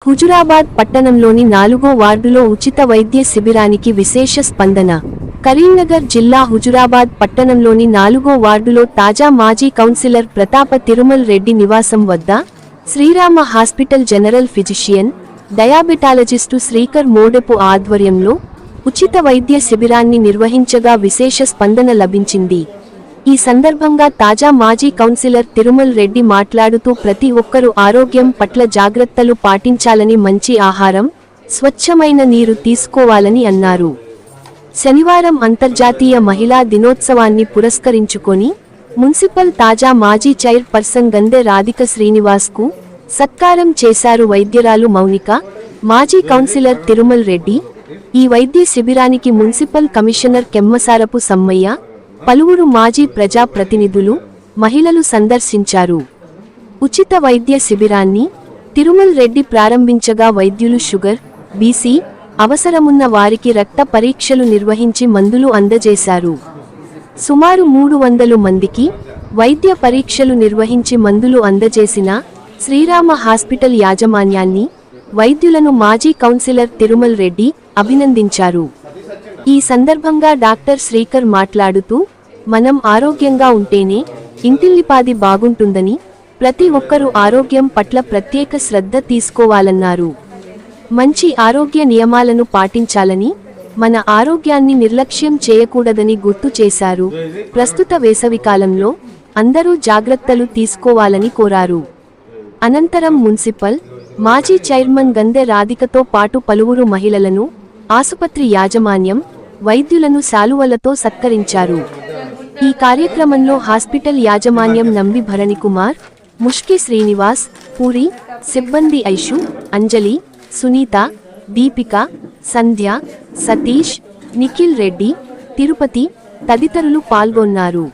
హుజురాబాద్ పట్టణంలోని 4వ వార్డులో ఉచిత వైద్య శిబిరానికి విశేష స్పందన. కరీంనగర్ జిల్లా హుజురాబాద్ పట్టణంలోని 4వ వార్డులో తాజా మాజీ కౌన్సిలర్ ప్రతాప తిరుమల్ రెడ్డి నివాసం వద్ద Srirama hospital general physician, diabetologist Srikar Modepu ఆధ్వర్యంలో ఉచిత వైద్య శిబిరాన్ని నిర్వహించగా విశేష స్పందన లభించింది. ఈ సందర్భంగా తాజా మాజీ కౌన్సిలర్ తిరుమల్ రెడ్డి మాట్లాడుతూ ప్రతి ఒక్కరూ ఆరోగ్యం పట్ల జాగ్రత్తలు పాటించాలని, మంచి ఆహారం, స్వచ్ఛమైన నీరు తీసుకోవాలని అన్నారు. శనివారం అంతర్జాతీయ మహిళా దినోత్సవాన్ని పురస్కరించుకొని మున్సిపల్ తాజా మాజీ చైర్ పర్సన్ గందె రాధిక శ్రీనివాస్కు సత్కారం చేశారు వైద్యురాలు మౌనిక, మాజీ కౌన్సిలర్ తిరుమల్ రెడ్డి. ఈ వైద్య శిబిరానికి మున్సిపల్ కమిషనర్ కెమ్మసారపు సమ్మయ్య, పలువురు మాజీ ప్రజా ప్రతినిధులు, మహిళలు సందర్శించారు. ఉచిత వైద్య శిబిరాన్ని తిరుమల్ రెడ్డి ప్రారంభించగా వైద్యులు షుగర్, బీసీ, అవసరమున్న వారికి రక్త పరీక్షలు నిర్వహించి మందులు అందజేశారు. సుమారు 300 మందికి వైద్య పరీక్షలు నిర్వహించి మందులు అందజేసిన శ్రీరామ హాస్పిటల్ యాజమాన్యాన్ని, వైద్యులను మాజీ కౌన్సిలర్ తిరుమల్ రెడ్డి అభినందించారు. ఈ సందర్భంగా డాక్టర్ శ్రీకర్ మాట్లాడుతూ, మనం ఆరోగ్యంగా ఉంటేనే ఇంటిల్లిపాది బాగుంటుందని, ప్రతి ఒక్కరూ ఆరోగ్యం పట్ల ప్రత్యేక శ్రద్ధ తీసుకోవాలన్నారు. మంచి ఆరోగ్య నియమాలను పాటించాలని, మన ఆరోగ్యాన్ని నిర్లక్ష్యం చేయకూడదని గుర్తు చేశారు. ప్రస్తుత వేసవికాలంలో అందరూ జాగ్రత్తలు తీసుకోవాలని కోరారు. అనంతరం మున్సిపల్ మాజీ చైర్మన్ గందె రాధికతో పాటు పలువురు మహిళలను, ఆసుపత్రి యాజమాన్యం, వైద్యులను శాలువలతో సత్కరించారు. ఈ కార్యక్రమంలో హాస్పిటల్ యాజమాన్యం నంబి భరణికుమార్, ముష్కి శ్రీనివాస్, పూరి సిబ్బంది ఐషు, అంజలి, సునీత, దీపిక, సంధ్య, సతీష్, నిఖిల్ రెడ్డి, తిరుపతి తదితరులు పాల్గొన్నారు.